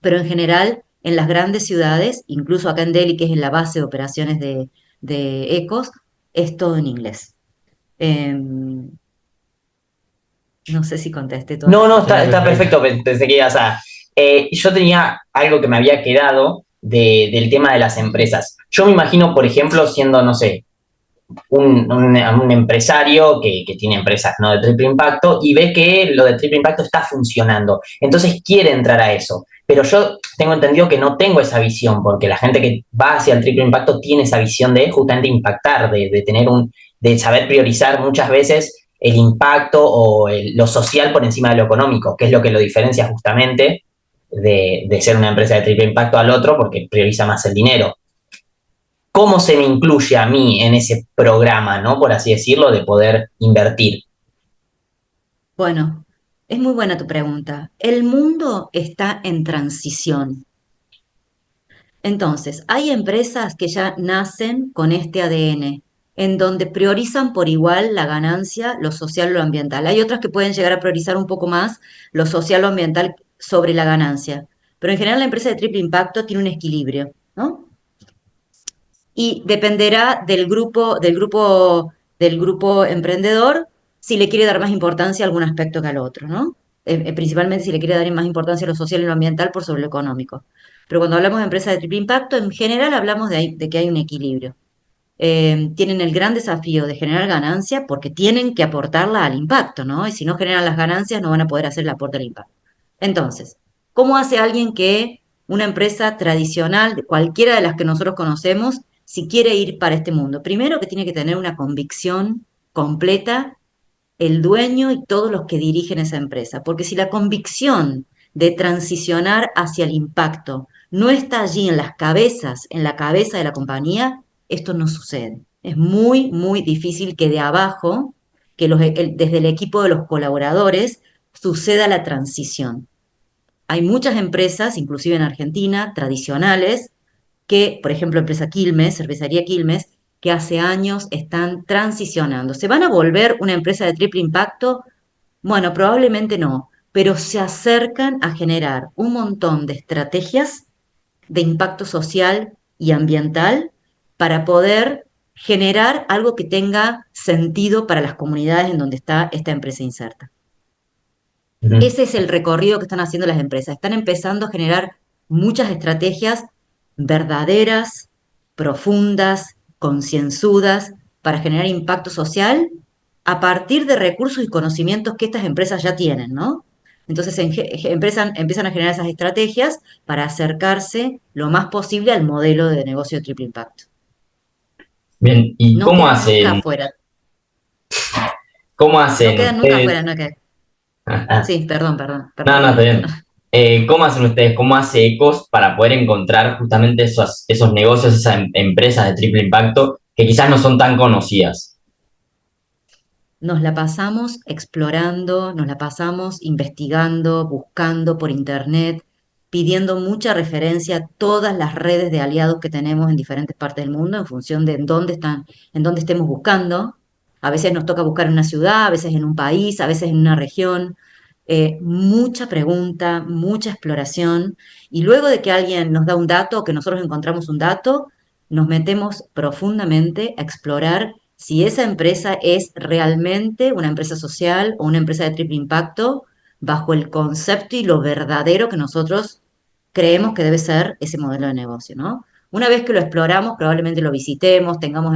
pero en general en las grandes ciudades, incluso acá en Delhi, que es en la base de operaciones de ECOS, es todo en inglés. No sé si contesté todas No, las no, preguntas. está perfecto. Pensé que ibas a. Yo tenía algo que me había quedado del tema de las empresas. Yo me imagino, por ejemplo, siendo, no sé, un empresario que tiene empresas, ¿no?, de triple impacto y ve que lo de triple impacto está funcionando. Entonces quiere entrar a eso. Pero yo tengo entendido que no tengo esa visión, porque la gente que va hacia el triple impacto tiene esa visión de justamente impactar, de tener de saber priorizar muchas veces el impacto o lo social por encima de lo económico, que es lo que lo diferencia justamente de ser una empresa de triple impacto al otro, porque prioriza más el dinero. ¿Cómo se me incluye a mí en ese programa, ¿no?, por así decirlo, de poder invertir? Bueno, es muy buena tu pregunta. El mundo está en transición. Entonces, hay empresas que ya nacen con este ADN, en donde priorizan por igual la ganancia, lo social o lo ambiental. Hay otras que pueden llegar a priorizar un poco más lo social o ambiental sobre la ganancia. Pero en general la empresa de triple impacto tiene un equilibrio, ¿no? Y dependerá del grupo emprendedor si le quiere dar más importancia a algún aspecto que al otro, ¿no? Principalmente si le quiere dar más importancia a lo social y lo ambiental por sobre lo económico. Pero cuando hablamos de empresas de triple impacto, en general hablamos de que hay un equilibrio. Tienen el gran desafío de generar ganancia porque tienen que aportarla al impacto, ¿no? Y si no generan las ganancias, no van a poder hacer el aporte al impacto. Entonces, ¿cómo hace alguien que una empresa tradicional, de cualquiera de las que nosotros conocemos, si quiere ir para este mundo? Primero que tiene que tener una convicción completa el dueño y todos los que dirigen esa empresa, porque si la convicción de transicionar hacia el impacto no está allí en las cabezas, en la cabeza de la compañía, esto no sucede. Es muy, muy difícil que de abajo, desde el equipo de los colaboradores, suceda la transición. Hay muchas empresas, inclusive en Argentina, tradicionales, que, por ejemplo, empresa Quilmes, cervecería Quilmes, que hace años están transicionando. ¿Se van a volver una empresa de triple impacto? Bueno, probablemente no, pero se acercan a generar un montón de estrategias de impacto social y ambiental para poder generar algo que tenga sentido para las comunidades en donde está esta empresa inserta. Ujú. Ese es el recorrido que están haciendo las empresas. Están empezando a generar muchas estrategias verdaderas, profundas, concienzudas, para generar impacto social a partir de recursos y conocimientos que estas empresas ya tienen, ¿no? Entonces empiezan a generar esas estrategias para acercarse lo más posible al modelo de negocio de triple impacto. Bien, ¿y No quedan nunca afuera. cómo No hacen quedan nunca afuera, ustedes? no quedan. Ah, Sí, perdón, No, no, está perdón. bien. ¿Cómo hacen ustedes, cómo hace Ecos para poder encontrar justamente esos negocios, esas empresas de triple impacto que quizás no son tan conocidas? Nos la pasamos explorando, nos la pasamos investigando, buscando por internet, pidiendo mucha referencia a todas las redes de aliados que tenemos en diferentes partes del mundo en función de en dónde están, en dónde estemos buscando. A veces nos toca buscar en una ciudad, a veces en un país, a veces en una región. Mucha pregunta, mucha exploración. Y luego de que alguien nos da un dato o que nosotros encontramos un dato, nos metemos profundamente a explorar si esa empresa es realmente una empresa social o una empresa de triple impacto bajo el concepto y lo verdadero que nosotros creemos que debe ser ese modelo de negocio, ¿no? Una vez que lo exploramos, probablemente lo visitemos, tengamos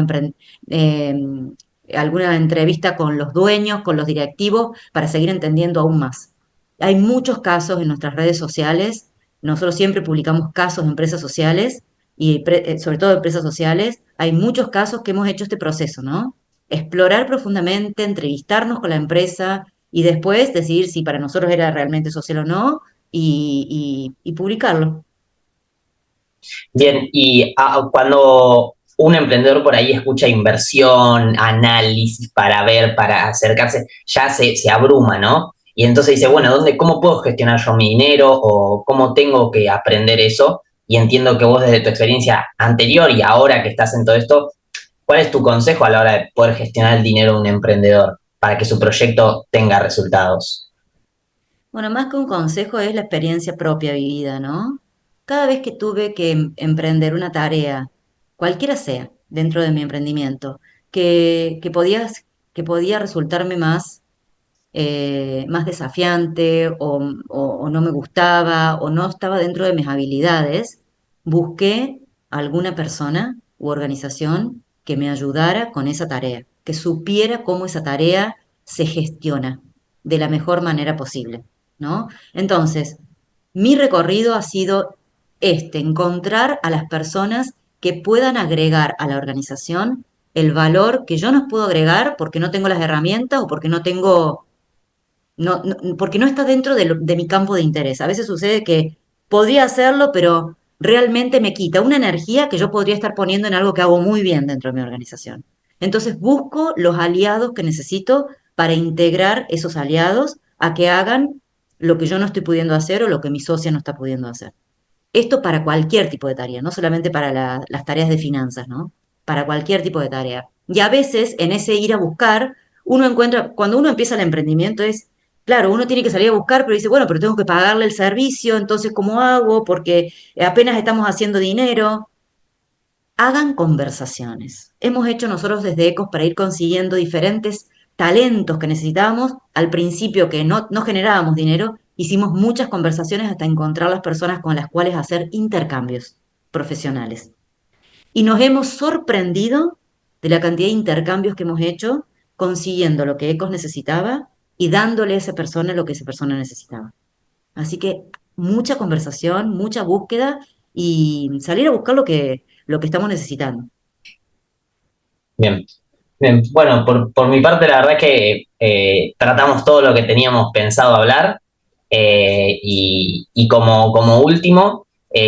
alguna entrevista con los dueños, con los directivos, para seguir entendiendo aún más. Hay muchos casos en nuestras redes sociales, nosotros siempre publicamos casos de empresas sociales y sobre todo de empresas sociales, hay muchos casos que hemos hecho este proceso, ¿no? Explorar profundamente, entrevistarnos con la empresa y después decidir si para nosotros era realmente social o no y publicarlo. Bien, y cuando un emprendedor por ahí escucha inversión, análisis para ver, para acercarse, ya se abruma, ¿no? Y entonces dice, bueno, cómo puedo gestionar yo mi dinero o cómo tengo que aprender eso? Y entiendo que vos desde tu experiencia anterior y ahora que estás en todo esto, ¿cuál es tu consejo a la hora de poder gestionar el dinero de un emprendedor para que su proyecto tenga resultados? Bueno, más que un consejo es la experiencia propia vivida, ¿no? Cada vez que tuve que emprender una tarea, cualquiera sea, dentro de mi emprendimiento, que podía resultarme más desafiante o no me gustaba o no estaba dentro de mis habilidades, busqué alguna persona u organización que me ayudara con esa tarea, que supiera cómo esa tarea se gestiona de la mejor manera posible, ¿no? Entonces, mi recorrido ha sido encontrar a las personas que puedan agregar a la organización el valor que yo no puedo agregar porque no tengo las herramientas o porque no tengo porque no está dentro de mi campo de interés. A veces sucede que podría hacerlo, pero realmente me quita una energía que yo podría estar poniendo en algo que hago muy bien dentro de mi organización. Entonces busco los aliados que necesito para integrar esos aliados a que hagan lo que yo no estoy pudiendo hacer o lo que mi socia no está pudiendo hacer. Esto para cualquier tipo de tarea, no solamente para las tareas de finanzas, ¿no? Para cualquier tipo de tarea. Y a veces en ese ir a buscar, uno encuentra, cuando uno empieza el emprendimiento es, claro, uno tiene que salir a buscar, pero dice, bueno, pero tengo que pagarle el servicio, entonces ¿cómo hago? Porque apenas estamos haciendo dinero. Hagan conversaciones. Hemos hecho nosotros desde ECOS para ir consiguiendo diferentes talentos que necesitábamos. Al principio que no generábamos dinero, hicimos muchas conversaciones hasta encontrar las personas con las cuales hacer intercambios profesionales. Y nos hemos sorprendido de la cantidad de intercambios que hemos hecho consiguiendo lo que ECOS necesitaba y dándole a esa persona lo que esa persona necesitaba. Así que mucha conversación, mucha búsqueda y salir a buscar lo que estamos necesitando. Bien, bien. Bueno, por mi parte, la verdad es que tratamos todo lo que teníamos pensado hablar. Y como último,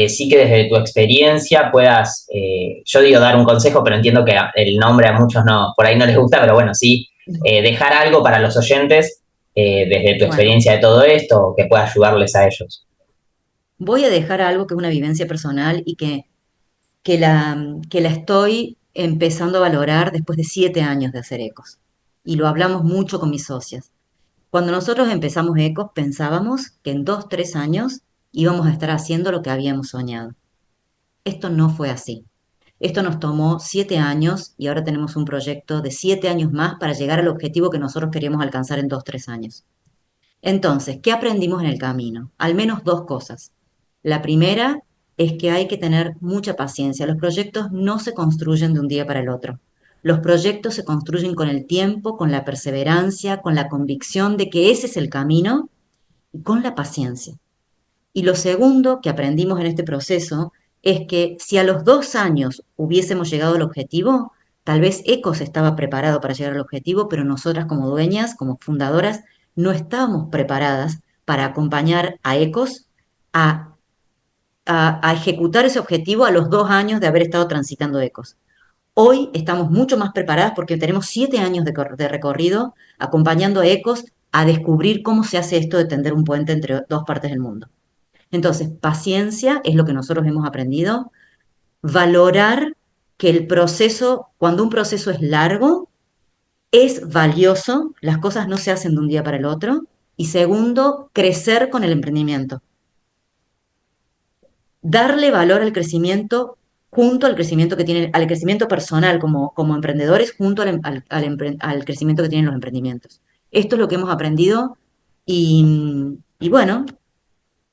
sí que desde tu experiencia puedas, yo digo dar un consejo, pero entiendo que el nombre a muchos no, por ahí no les gusta, pero bueno, sí, dejar algo para los oyentes desde tu Bueno, experiencia de todo esto, que pueda ayudarles a ellos. voy a dejar algo que es una vivencia personal y que la estoy empezando a valorar después de 7 años de hacer ecos. Y lo hablamos mucho con mis socias. Cuando nosotros empezamos ecos pensábamos que en 2, 3 años íbamos a estar haciendo lo que habíamos soñado. Esto no fue así. Esto nos tomó 7 años y ahora tenemos un proyecto de 7 años más para llegar al objetivo que nosotros queríamos alcanzar en 2, 3 años. Entonces, ¿qué aprendimos en el camino? Al menos dos cosas. La primera es que hay que tener mucha paciencia. Los proyectos no se construyen de un día para el otro. Los proyectos se construyen con el tiempo, con la perseverancia, con la convicción de que ese es el camino y con la paciencia. Y lo segundo que aprendimos en este proceso es que si a los 2 años hubiésemos llegado al objetivo, tal vez ECOS estaba preparado para llegar al objetivo, pero nosotras como dueñas, como fundadoras, no estábamos preparadas para acompañar a ECOS a, a ejecutar ese objetivo a los 2 años de haber estado transitando ECOS. Hoy estamos mucho más preparadas porque tenemos 7 años de recorrido acompañando a ECOS a descubrir cómo se hace esto de tender un puente entre dos partes del mundo. Entonces, paciencia es lo que nosotros hemos aprendido, valorar que el proceso, cuando un proceso es largo, es valioso, las cosas no se hacen de un día para el otro, y segundo, crecer con el emprendimiento, darle valor al crecimiento junto al crecimiento que tiene, al crecimiento personal como emprendedores, junto al crecimiento que tienen los emprendimientos. Esto es lo que hemos aprendido y bueno,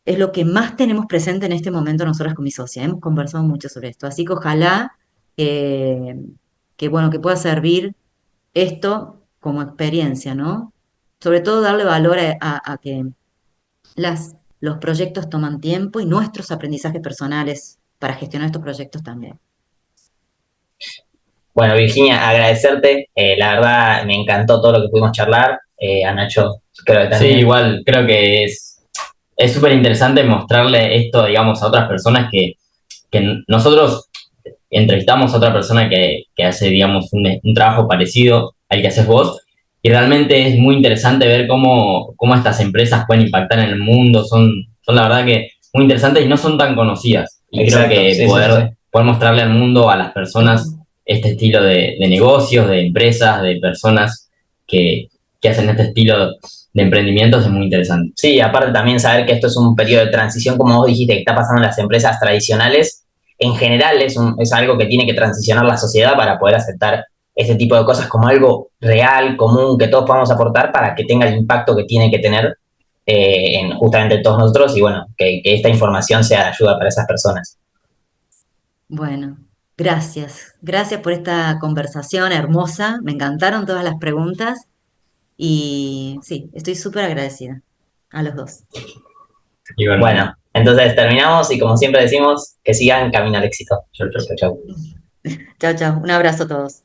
es lo que más tenemos presente en este momento nosotras con mi socia. Hemos conversado mucho sobre esto, así que ojalá eh, que bueno, que pueda servir esto como experiencia, ¿no? Sobre todo darle valor a que los proyectos toman tiempo y nuestros aprendizajes personales para gestionar estos proyectos también. Bueno, Virginia, agradecerte. La verdad, me encantó todo lo que pudimos charlar. A Nacho, creo que Sí, también. igual creo que es súper interesante mostrarle esto, digamos, a otras personas que nosotros entrevistamos a otra persona que hace, digamos, un trabajo parecido al que haces vos, y realmente es muy interesante ver cómo estas empresas pueden impactar en el mundo, son la verdad que muy interesantes y no son tan conocidas. Y creo Exacto, que sí, sí, sí, sí. poder mostrarle al mundo, a las personas, este estilo de negocios, de empresas, de personas que, que hacen este estilo de emprendimientos es muy interesante. Sí, aparte también saber que esto es un periodo de transición, como vos dijiste, que está pasando en las empresas tradicionales. En general es algo que tiene que transicionar la sociedad para poder aceptar este tipo de cosas como algo real, común, que todos podamos aportar para que tenga el impacto que tiene que tener en justamente todos nosotros y bueno, que esta información sea de ayuda para esas personas. Bueno, gracias. Gracias por esta conversación hermosa. Me encantaron todas las preguntas y sí, estoy súper agradecida a los dos. Y bueno, Bueno, entonces terminamos y como siempre decimos, que sigan camino al éxito. chau, chau. Chau, chau. Chao, chao. Un abrazo a todos.